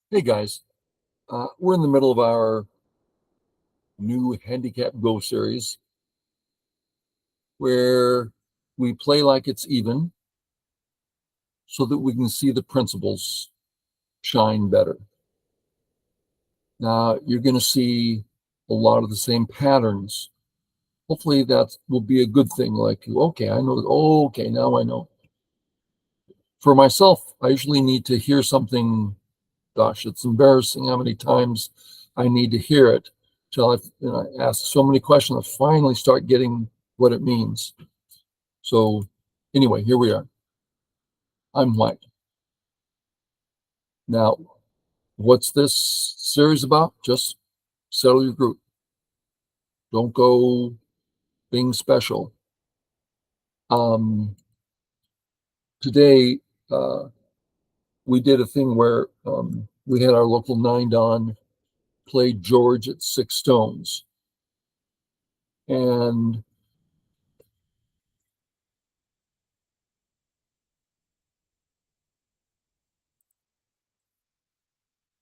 Hey guys, we're in the middle of our new Handicap Go series where we play like it's even so that we can see the principles shine better. Now, you're going to see a lot of the same patterns. Hopefully, that will be a good thing. Like, okay, I know. Oh, okay, now I know. For myself, I usually need to hear something. Gosh, it's embarrassing how many times I need to hear it till I ask so many questions. I finally start getting what it means. So anyway, here we are. I'm white. Now, what's this series about? Just settle your group. Don't go being special. Um, Today, we did a thing where we had our local nine don play George at 6 stones. And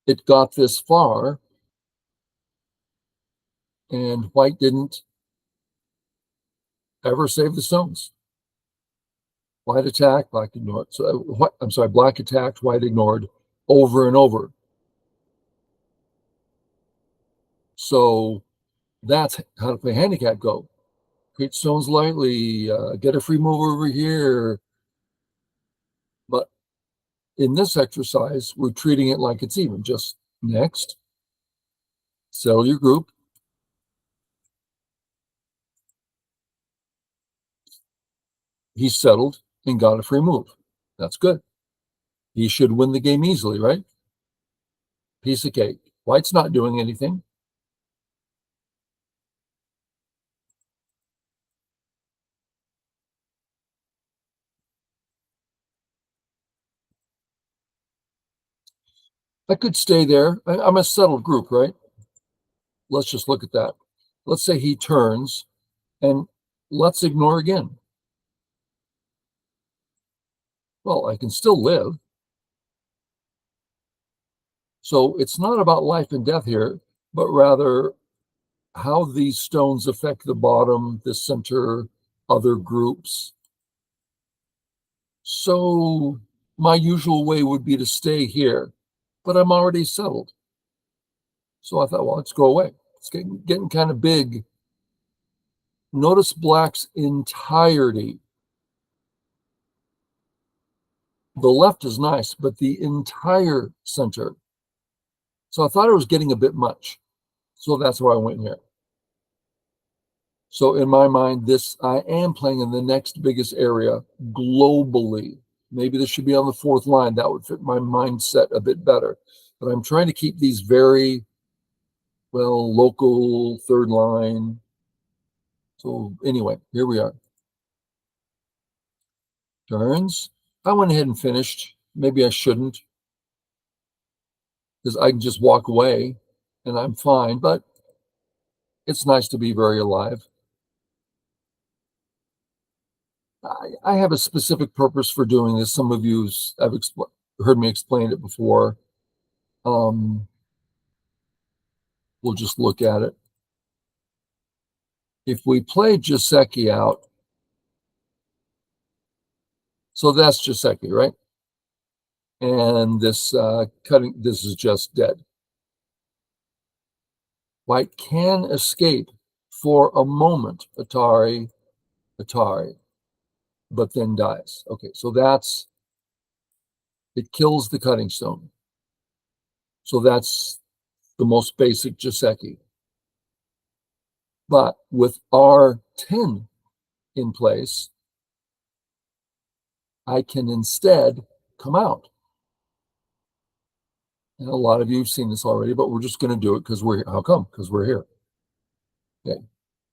it got this far, and white didn't ever save the stones. White attacked, black ignored. I'm sorry, black attacked, white ignored over and over. So that's how to play handicap go. Create stones lightly, get a free move over here. But in this exercise, we're treating it like it's even. Just next, settle your group. He settled and got a free move. That's good. He should win the game easily, right? Piece of cake. White's not doing anything. I could stay there. I'm a settled group, right? Let's just look at that. Let's say he turns and let's ignore again. Well, I can still live. So it's not about life and death here, but rather how these stones affect the bottom, the center, other groups. So my usual way would be to stay here, but I'm already settled. So I thought, well, let's go away. It's getting kind of big. Notice black's entirety. The left is nice, but the entire center. So I thought it was getting a bit much. So that's why I went here. So in my mind, I am playing in the next biggest area globally. Maybe this should be on the fourth line. That would fit my mindset a bit better. But I'm trying to keep these very, well, local third line. So anyway, here we are. Turns. I went ahead and finished. Maybe I shouldn't, because I can just walk away and I'm fine. But it's nice to be very alive. I have a specific purpose for doing this. Some of you have heard me explain it before. Um, we'll just look at it. If we play Jaceki out, so that's Jaceki, right? And this this is just dead. White can escape for a moment, Atari, but then dies. Okay, so it kills the cutting stone. So that's the most basic Jaceki. But with R10 in place, I can instead come out. And a lot of you have seen this already, but we're just going to do it because we're here. How come? Because we're here. Okay.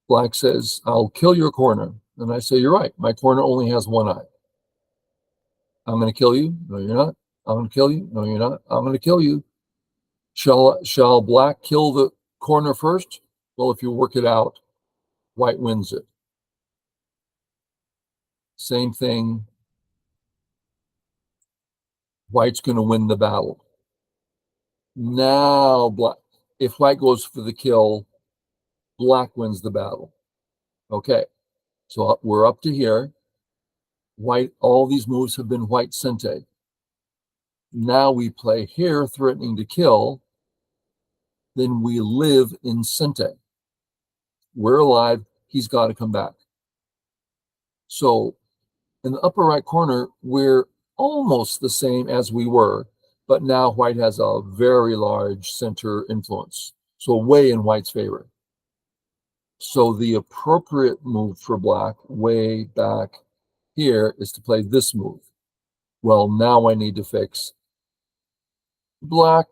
Black says, I'll kill your corner. And I say, you're right. My corner only has one eye. I'm going to kill you. No, you're not. I'm going to kill you. No, you're not. I'm going to kill you. Shall black kill the corner first? Well, if you work it out, white wins it. Same thing. White's going to win the battle. Now black, if white goes for the kill, black wins the battle. Okay, so we're up to here. White, all these moves have been white sente. Now we play here, threatening to kill. Then we live in sente. We're alive. He's got to come back. So in the upper right corner, we're almost the same as we were, but now white has a very large center influence. So way in white's favor. So the appropriate move for black way back here is to play this move. Well, now I need to fix black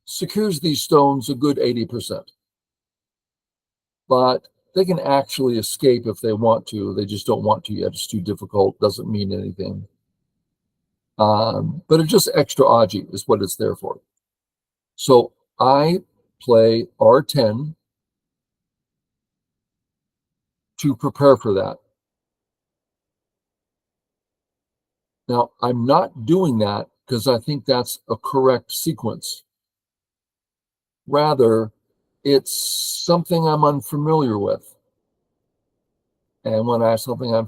secures these stones a good 80%. But they can actually escape if they want to. They just don't want to yet. It's too difficult. Doesn't mean anything. But it's just extra Aji is what it's there for. So I play R10 to prepare for that. Now, I'm not doing that because I think that's a correct sequence. Rather, it's something I'm unfamiliar with. And when I have something I'm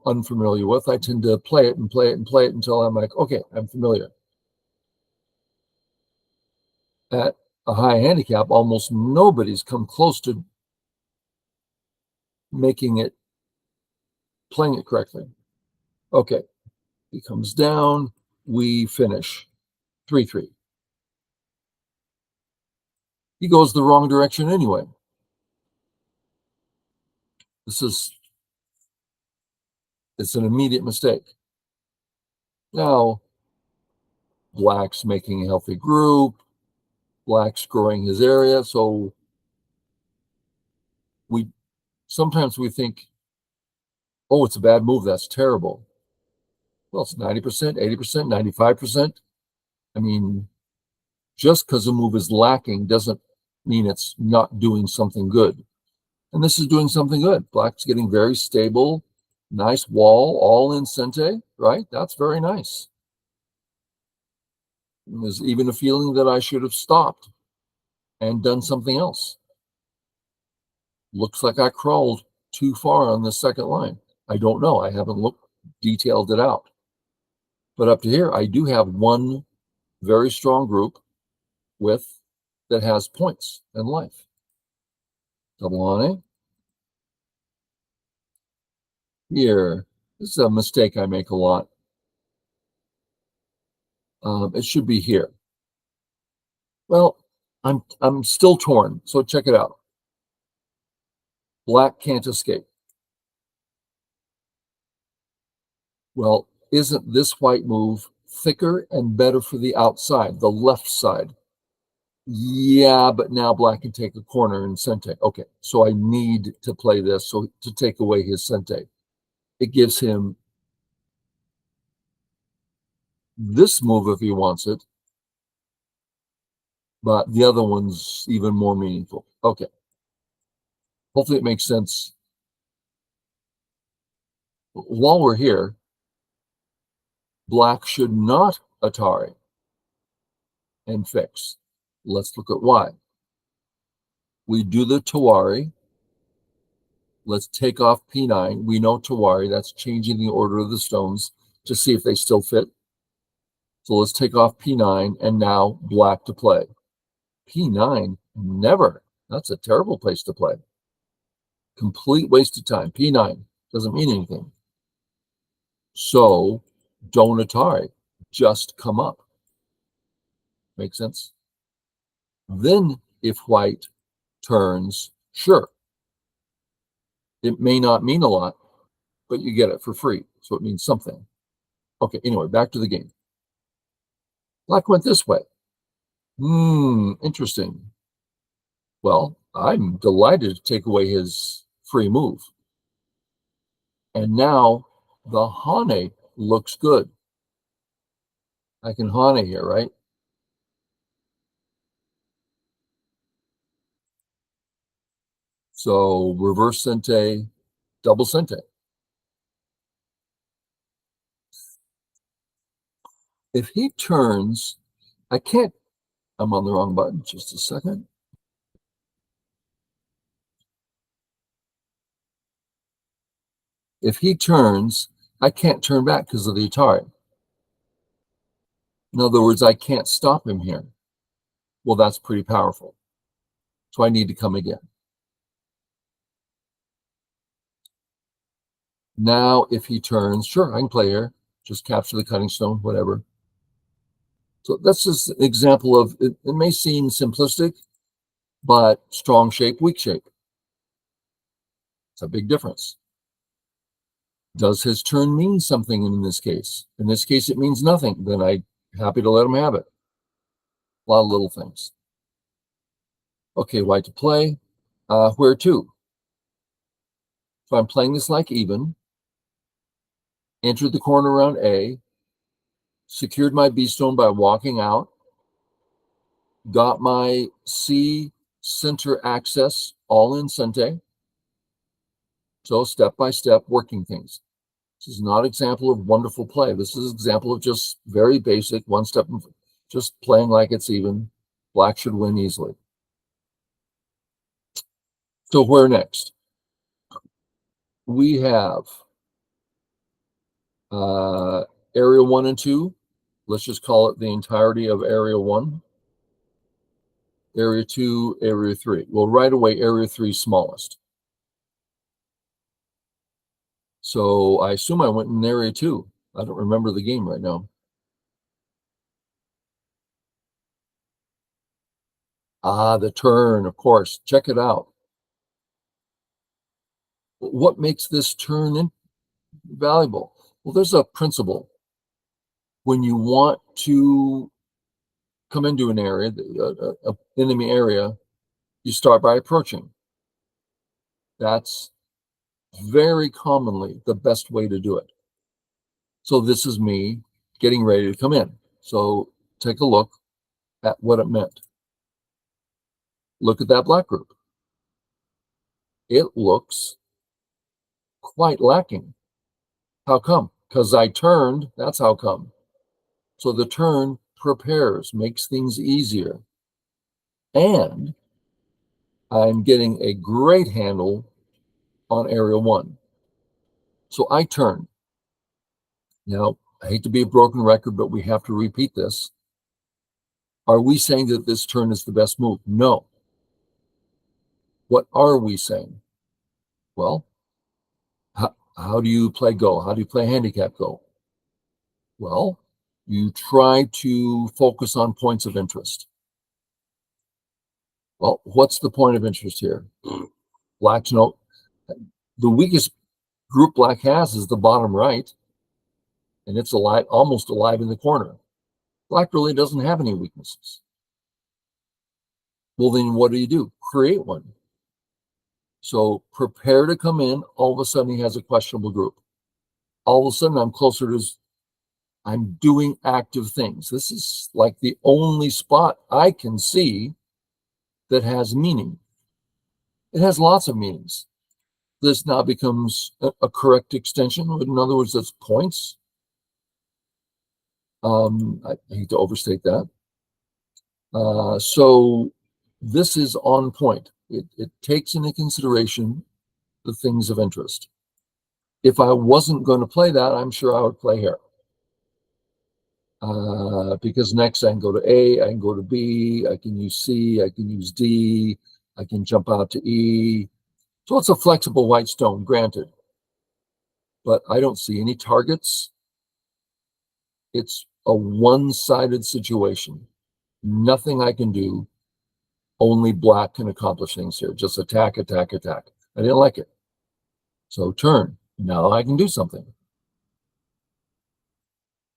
unfamiliar with, I tend to play it and play it and play it until I'm like, okay, I'm familiar. At a high handicap, almost nobody's come close to making it, playing it correctly. Okay, he comes down, we finish 3-3. He goes the wrong direction anyway. It's an immediate mistake. Now, black's making a healthy group, black's growing his area, so sometimes we think, oh, it's a bad move, that's terrible. Well, it's 90%, 80%, 95%. I mean, just because a move is lacking doesn't mean it's not doing something good. And this is doing something good. Black's getting very stable, nice wall, all in sente, right? That's very nice. There's even a feeling that I should have stopped and done something else. Looks like I crawled too far on the second line. I don't know. I haven't detailed it out. But up to here, I do have one very strong group that has points and life. Double on A. Here, this is a mistake I make a lot. It should be here. Well, I'm still torn, so check it out. Black can't escape. Well, isn't this white move thicker and better for the outside, the left side? Yeah, but now black can take a corner in sente. Okay, so I need to play this so to take away his sente. It gives him this move if he wants it, but the other one's even more meaningful. Okay. Hopefully it makes sense. While we're here, black should not Atari and fix. Let's look at why. We do the Tawari. Let's take off P9. We know Tawari, that's changing the order of the stones to see if they still fit. So let's take off P9 and now black to play. P9, never. That's a terrible place to play. Complete waste of time. P9 doesn't mean anything. So don't Atari, just come up. Make sense? Then if white turns, sure. It may not mean a lot, but you get it for free. So it means something. Okay, anyway, back to the game. Black went this way. Interesting. Well, I'm delighted to take away his free move. And now the Hane looks good. I can Hane here, right? So reverse sente, double sente. If he turns, I can't, I'm on the wrong button, just a second. If he turns, I can't turn back because of the Atari. In other words, I can't stop him here. Well, that's pretty powerful. So I need to come again. Now, if he turns, sure, I can play here. Just capture the cutting stone, whatever. So that's just an example of, it may seem simplistic, but strong shape, weak shape. It's a big difference. Does his turn mean something in this case? In this case, it means nothing. Then I'm happy to let him have it. A lot of little things. Okay, white to play. Where to? So I'm playing this like even. Entered the corner around A. Secured my B stone by walking out. Got my C center access all in Sente. So step by step working things. This is not an example of wonderful play. This is an example of just very basic, one step, just playing like it's even. Black should win easily. So where next? We have area 1 and 2. Let's just call it the entirety of area 1. Area 2, area 3. Well, right away, area 3 is smallest. So I assume I went in area 2. I don't remember the game right now. The turn, of course. Check it out. What makes this turn valuable? Well, there's a principle. When you want to come into an area, an enemy area, you start by approaching. That's very commonly the best way to do it. So this is me getting ready to come in. So take a look at what it meant. Look at that black group. It looks quite lacking. How come? Because I turned, that's how come. So the turn prepares, makes things easier. And I'm getting a great handle on area 1. So I turn. Now, I hate to be a broken record, but we have to repeat this. Are we saying that this turn is the best move? No. What are we saying? Well, how do you play Go? How do you play handicap Go? Well, you try to focus on points of interest. Well, what's the point of interest here? Black's no. The weakest group black has is the bottom right, and it's alive, almost alive in the corner. Black really doesn't have any weaknesses. Well, then what do? Create one. So prepare to come in. All of a sudden, he has a questionable group. All of a sudden, I'm closer to, I'm doing active things. This is like the only spot I can see that has meaning. It has lots of meanings. This now becomes a correct extension. In other words, it's points. I hate to overstate that. So this is on point. It takes into consideration the things of interest. If I wasn't going to play that, I'm sure I would play here. Because next I can go to A, I can go to B, I can use C, I can use D, I can jump out to E. So it's a flexible white stone, granted. But I don't see any targets. It's a one-sided situation. Nothing I can do. Only black can accomplish things here. Just attack, attack, attack. I didn't like it. So turn. Now I can do something.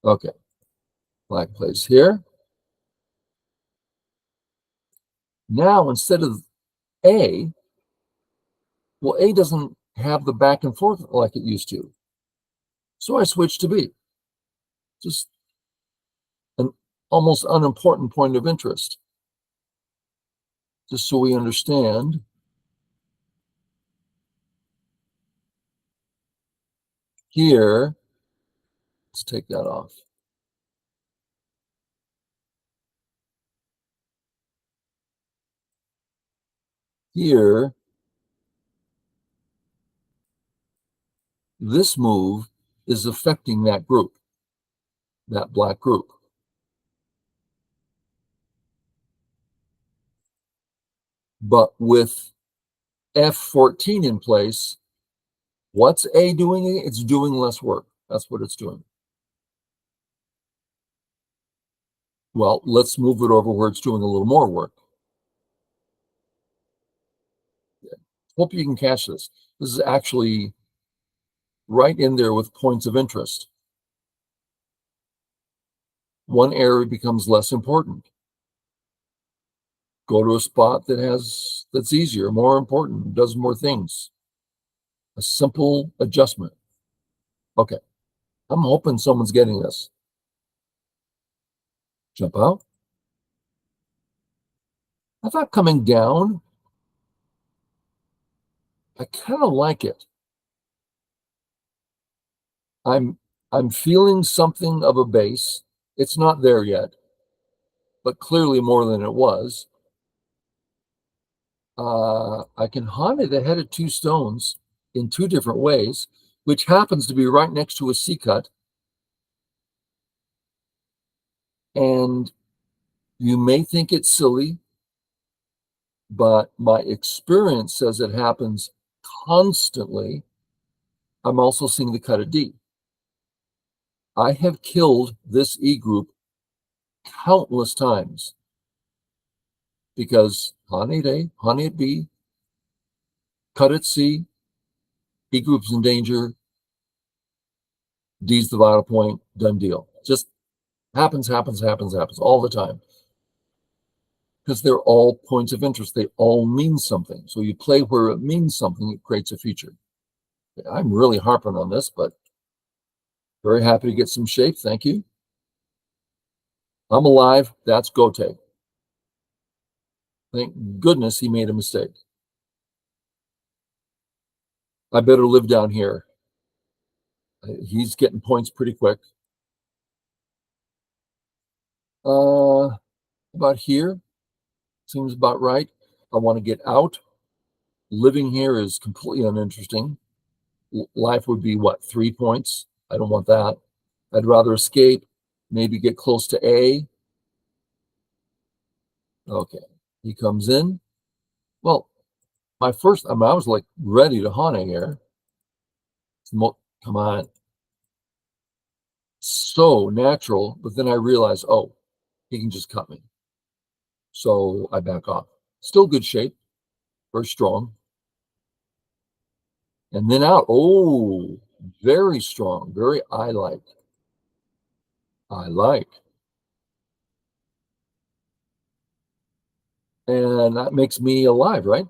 Okay. Black plays here. Now instead of A, well, A doesn't have the back and forth like it used to. So I switched to B. Just an almost unimportant point of interest. Just so we understand. Here, let's take that off. Here, this move is affecting that group, that black group. But with F14 in place, what's A doing? It's doing less work. That's what it's doing. Well, let's move it over where it's doing a little more work. Hope you can catch this. This is actually right in there with points of interest. One area becomes less important. Go to a spot that's easier, more important, does more things. A simple adjustment. Okay, I'm hoping someone's getting this. Jump out. I thought coming down, I kind of like it. I'm I'm feeling something of a base. It's not there yet, but clearly more than it was. I can haunt it ahead of two stones in two different ways, which happens to be right next to a C cut. And you may think it's silly, but my experience says it happens constantly. I'm also seeing the cut of D. I have killed this E group countless times because haunt at A, haunt at B, cut at C, E group's in danger, D's the vital point, done deal. Just happens all the time. Because they're all points of interest. They all mean something. So you play where it means something, it creates a feature. I'm really harping on this, but very happy to get some shape. Thank you. I'm alive. That's Gote. Thank goodness he made a mistake. I better live down here. He's getting points pretty quick. About here seems about right. I want to get out. Living here is completely uninteresting. Life would be what, 3 points? I don't want that. I'd rather escape, maybe get close to A. Okay, he comes in. Well, I was like ready to haunt here. Come on. So natural, but then I realized, oh, he can just cut me. So I back off. Still good shape, very strong. And then out. Oh, very strong, very I like. I like. And that makes me alive, right?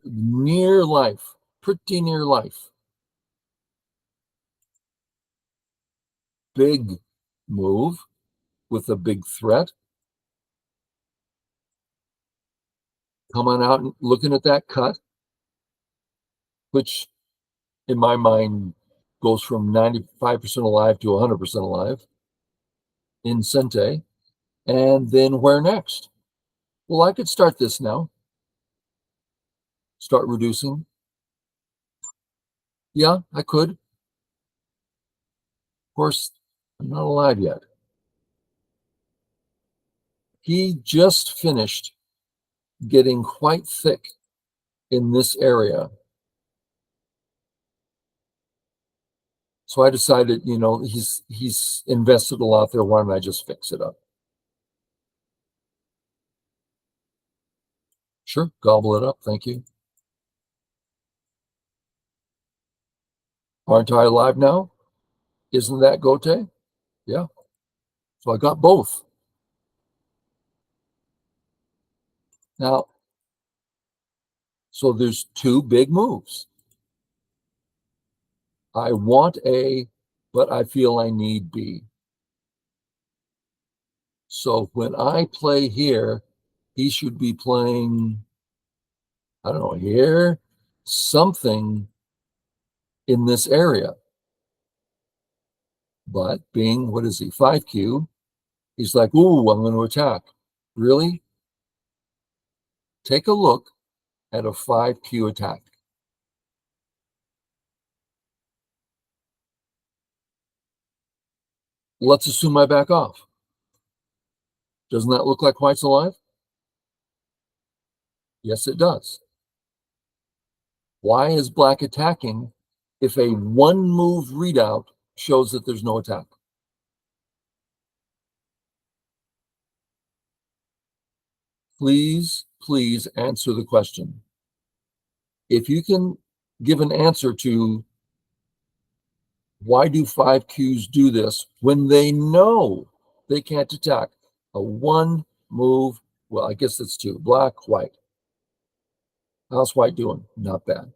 Near life, pretty near life. Big move with a big threat. Coming out and looking at that cut, which in my mind goes from 95% alive to 100% alive in Sente. And then where next? Well, I could start this now. Start reducing. Yeah, I could. Of course, I'm not alive yet. He just finished getting quite thick in this area. So I decided, he's invested a lot there. Why don't I just fix it up? Sure, gobble it up. Thank you. Aren't I alive now? Isn't that Gote? Yeah. So I got both. Now, so there's two big moves. I want A, but I feel I need B. So when I play here, he should be playing, I don't know, here, something in this area. But being, what is he, 5Q, he's like, ooh, I'm going to attack. Really? Take a look at a 5Q attack. Let's assume I back off. Doesn't that look like white's alive? Yes, it does. Why is black attacking if a one move readout shows that there's no attack? Please, please answer the question. If you can give an answer to why do 5Qs do this when they know they can't attack a one move, well, I guess it's two, black, white. How's white doing? Not bad.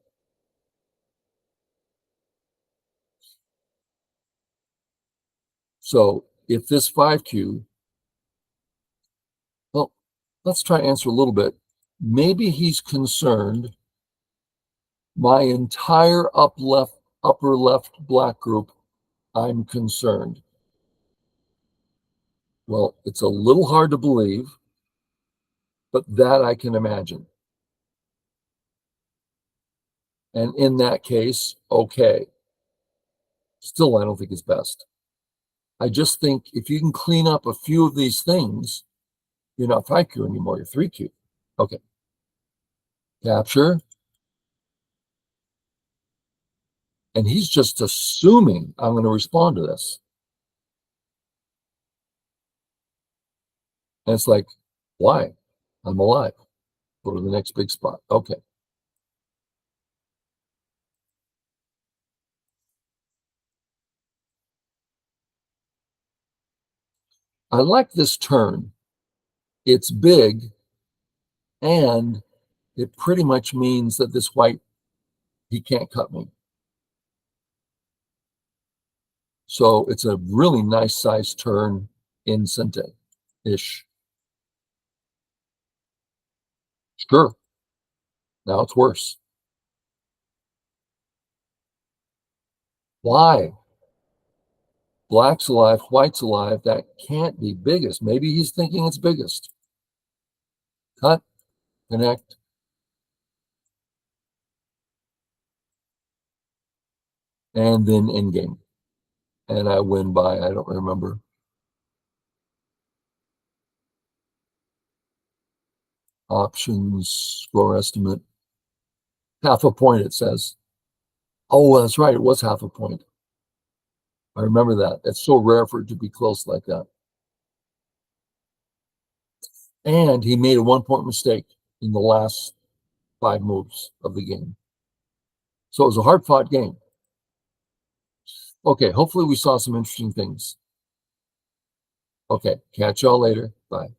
So if this 5Q, well, let's try to answer a little bit. Maybe he's concerned my entire upper left black group, I'm concerned. Well, it's a little hard to believe, but that I can imagine. And in that case, okay. Still, I don't think it's best. I just think if you can clean up a few of these things, you're not 5Q anymore, you're 3Q. Okay. Capture. And he's just assuming I'm going to respond to this. And it's like, why? I'm alive. Go to the next big spot. Okay. I like this turn. It's big, and it pretty much means that this white, he can't cut me. So it's a really nice size turn in Sente-ish. Sure. Now it's worse. Why? Black's alive, white's alive. That can't be biggest. Maybe he's thinking it's biggest. Cut, connect. And then endgame. And I win by, I don't remember. Options, score estimate. Half a point, it says. Oh, that's right. It was half a point. I remember that. It's so rare for it to be close like that. And he made a 1 point mistake in the last 5 moves of the game. So it was a hard fought game. Okay, hopefully we saw some interesting things. Okay, catch y'all later. Bye.